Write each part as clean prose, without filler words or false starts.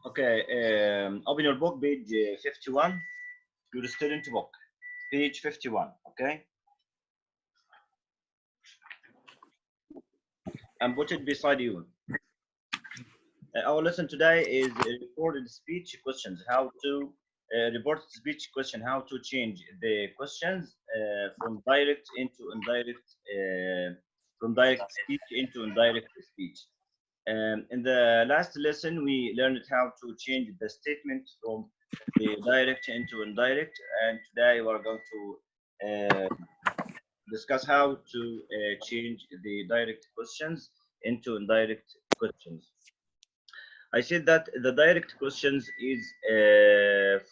Okay, open your book, page 51, your student book, page 51, okay? And put it beside you. Our lesson today is recorded speech questions, how to report speech question, how to change the questions from direct speech into indirect speech. In the last lesson, we learned how to change the statement from the direct into indirect, and today we're going to discuss how to change the direct questions into indirect questions. I said that the direct questions is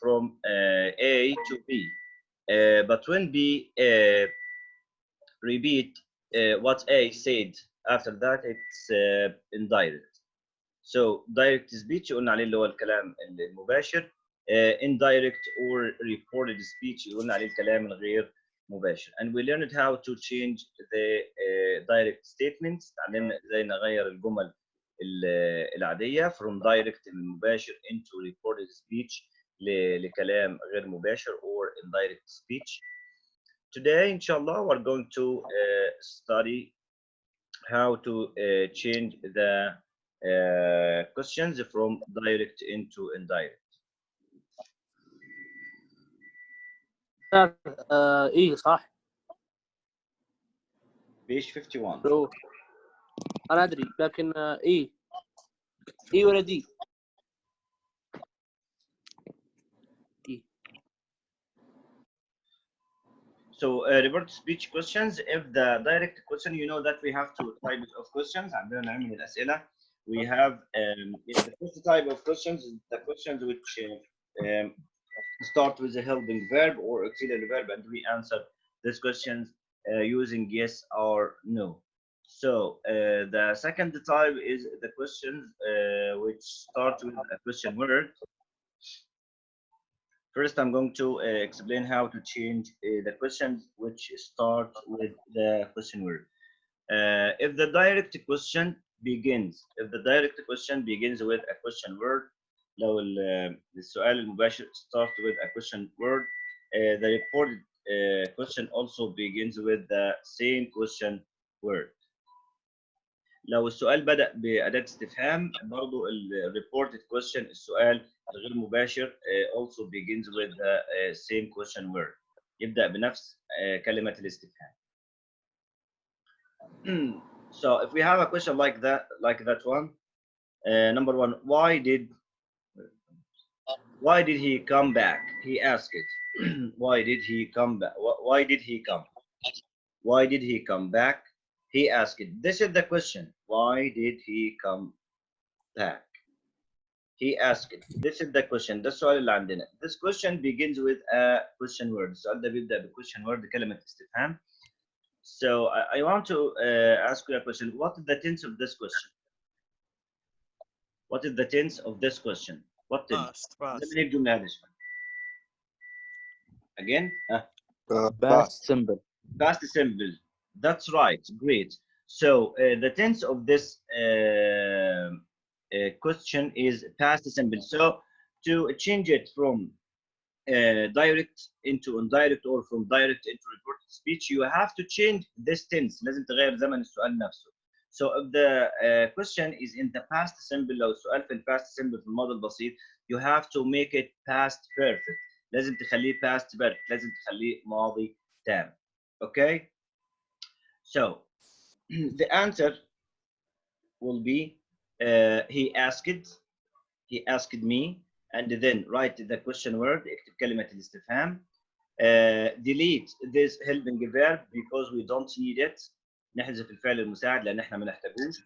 from A to B, but when B repeat what A said after that, it's indirect. So direct speech قلنا عليه اللي هو الكلام المباشر. Indirect or recorded speech قلنا عليه الكلام الغير مباشر. And we learned how to change the direct statements. اتعلمنا ازاي نغير الجمل العادية from direct المباشر into recorded speech لكلام غير مباشر or indirect speech. Today, inshallah, we're going to study how to change the questions from direct into indirect. ايه صح. Page 51. انا ادري لكن ايه ولا دي؟ So revert speech questions. If the direct question, you know that we have two types of questions. عندنا نوعين من الأسئلة. We have the first type of questions is the questions which start with a helping verb or auxiliary verb, and we answer these questions using yes or no. So the second type is the questions which start with a question word. First, I'm going to explain how to change the questions which start with the question word. If the direct question begins with a question word, لو السؤال المباشر start with a question word, the reported question also begins with the same question word. لو السؤال بدأ بأداة استفهام برضو reported question السؤال الغير مباشر also begins with the same question word. يبدأ بنفس كلمة الاستفهام. So if we have a question like that one, number one, why did he come back? He asked it. Why did he come back? Why did he come? Why did he come back? He asked it. This is the question. Why did he come back? He asked it. This is the question. ده السؤال اللي عندنا. This question begins with a question word. السؤال ده بيبدأ ب question word كلمة استفهام. So I want to ask you a question. What is the tense of this question? What is the tense of this question? What tense? Again? Past simple. Past simple. That's right. Great. So the tense of this question is past simple. So to change it from direct into indirect or from direct into reported speech, you have to change this tense. لازم تغير زمن السؤال نفسه. So if the question is in the past simple لو السؤال في past simple في الماضي البسيط, you have to make it past perfect. لازم تخليه past perfect. لازم تخليه ماضي تام. Okay? So the answer will be he asked me, and then write the question word اكتب كلمة الاستفهام. Delete this helping verb because we don't need it. نحذف الفعل المساعد لأن احنا ما نحتاجوش.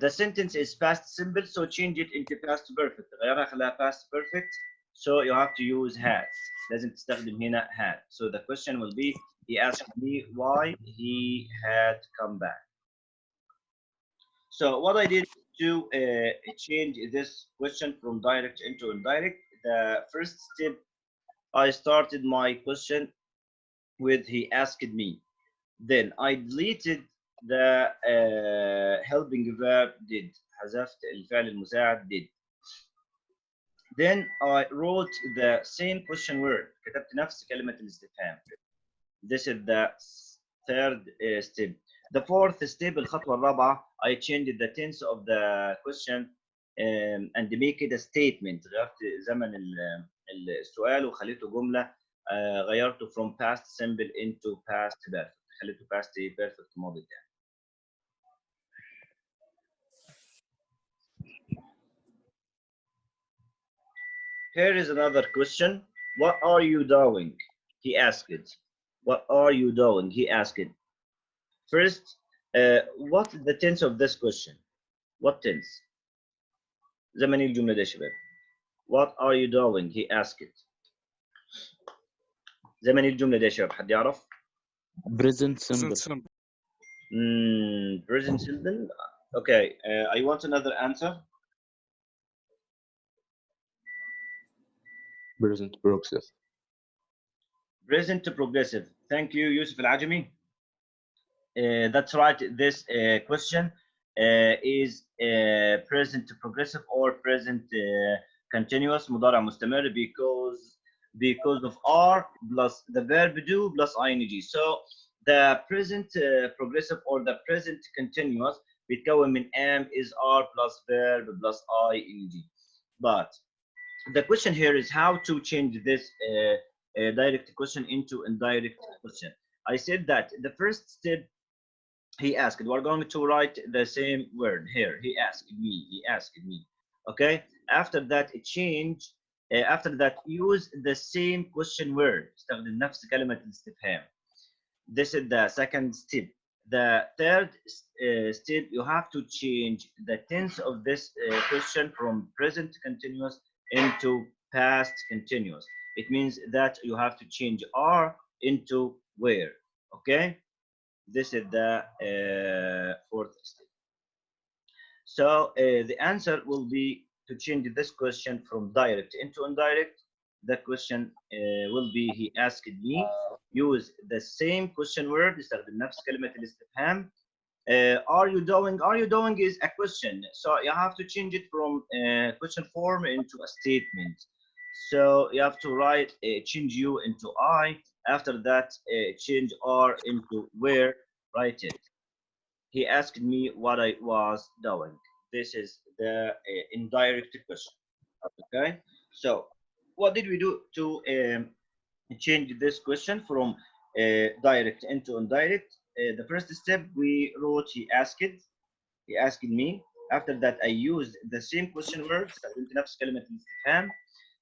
The sentence is past simple, so change it into past perfect. غيرها خليها past perfect. So you have to use had. لازم تستخدم هنا had. So the question will be he asked me why he had come back. So what I did to change this question from direct into indirect, the first step, I started my question with he asked me. Then I deleted the helping verb did. حذفت الفعل المساعد did. Then I wrote the same question word. كتبت نفس كلمة الاستفهام. This is the third step. The fourth step الخطوة الرابعة I changed the tense of the question and make it a statement. غيرت زمن السؤال وخليته جملة. غيرته from past simple into past perfect. خليته past perfect ماضي يعني. Here is another question. What are you doing? He asked. What are you doing? He asked. First, what is the tense of this question? What tense? زمن الجملة ده شباب. What are you doing? He asked. زمن الجملة ده شباب حد يعرف؟ present simple. Present simple. Okay, I want another answer. present progressive. Present progressive. Thank you, Yusuf Al-Ajami. That's right. This question is present progressive or present continuous مضارع مستمر because of R plus the verb do plus ing. So the present progressive or the present continuous بيتكون من am is R plus verb plus ing. But the question here is how to change this direct question into indirect question. I said that the first step he asked, we're going to write the same word here. He asked me. Okay. After that, change. After that, use the same question word. استخدم نفس كلمة الاستفهام. This is the second step. The third step, you have to change the tense of this question from present continuous into past continuous. It means that you have to change are into were. Okay. This is the fourth step. So the answer will be to change this question from direct into indirect. The question will be he asked me. Use the same question word. استخدم نفس كلمة الاستفهام. Are you doing? Are you doing is a question. So you have to change it from question form into a statement. So you have to write change you into I. After that, change R into where. Write it. He asked me what I was doing. This is the indirect question. Okay. So what did we do to change this question from direct into indirect? The first step we wrote he asked me. After that I used the same question word. استخدمت نفس كلمة الاستفهام.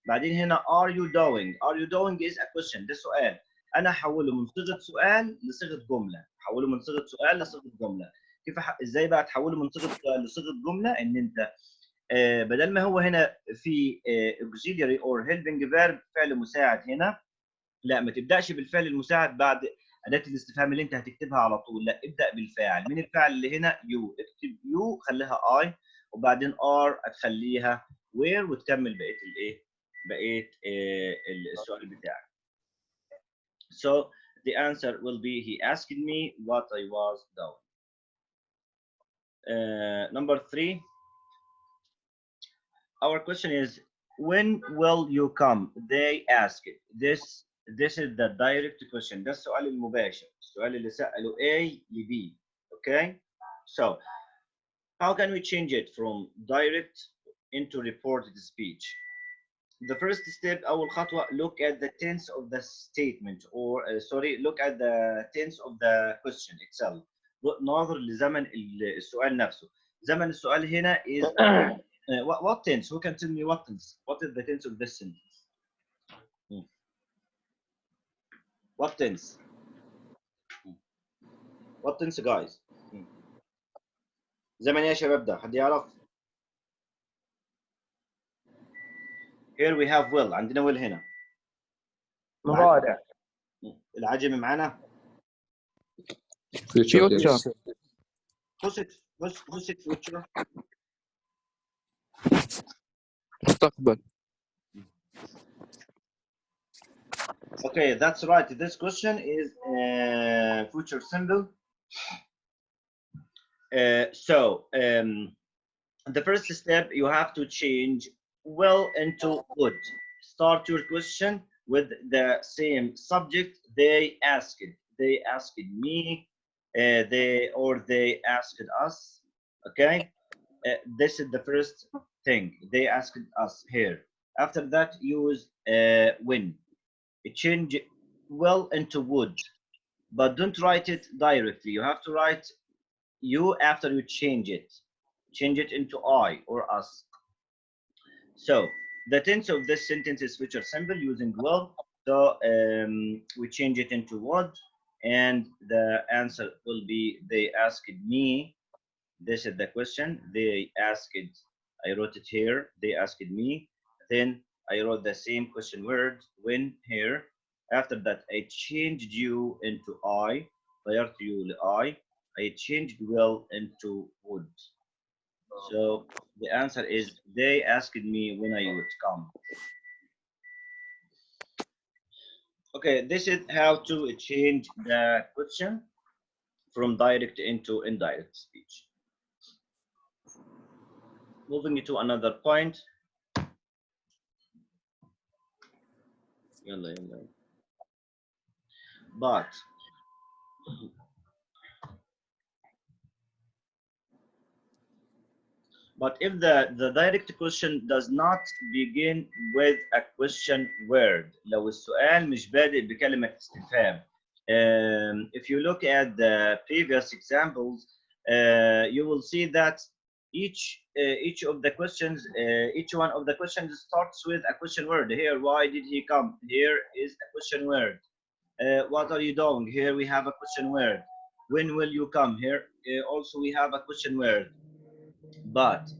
بعدين هنا are you doing? Are you doing is a question. ده سؤال. أنا أحوله من صيغة سؤال لصيغة جملة. أحوله من صيغة سؤال لصيغة جملة. كيف إزاي بقى تحوله من صيغة سؤال لصيغة جملة؟ إن أنت بدل ما هو هنا في auxiliary or helping verb فعل مساعد هنا، لا ما تبدأش بالفعل المساعد بعد أداة الاستفهام اللي أنت هتكتبها على طول، لا ابدأ بالفاعل. من الفعل اللي هنا يو، اكتب يو خليها I وبعدين R هتخليها where وتكمل بقية الإيه؟ بقية السؤال بتاعك. So the answer will be he asked me what I was doing. Number 3. Our question is when will you come? They asked. This is the direct question. ده السؤال المباشر. السؤال اللي سأله A ل B. Okay? So how can we change it from direct into reported speech? The first step أول خطوة look at the tense of the statement or look at the tense of the question itself. ناظر لزمن السؤال نفسه. زمن السؤال هنا is what tense? Who can tell me what tense? What is the tense of this sentence? What tense? What tense guys? زمن ايه يا شباب ده؟ حد يعرف؟ Here we have will. عندنا will هنا. مضارع. العجمي معانا؟ future. Who's it future? مستقبل. Okay, that's right. This question is future simple. The first step, you have to change will into would. Start your question with the same subject. They asked. They asked me. They asked us. Okay. This is the first thing. They asked us here. After that, use when. Change will into would, but don't write it directly. You have to write you after you change it. Change it into I or us. So the tense of this sentence is future simple using will. So we change it into would, and the answer will be they asked me. This is the question. They asked. I wrote it here. They asked me. Then I wrote the same question word when here. After that, I changed you into I. غيرت you لI. I changed will into would. So the answer is they asked me when I would come. Okay, this is how to change the question from direct into indirect speech. Moving to another point. يلا يلا. But if the direct question does not begin with a question word, لو السؤال مش بادئ بكلمة استفهام. If you look at the previous examples, you will see that each of the questions, each one of the questions starts with a question word. Here, why did he come? Here is a question word. What are you doing? Here we have a question word. When will you come? Here also we have a question word. But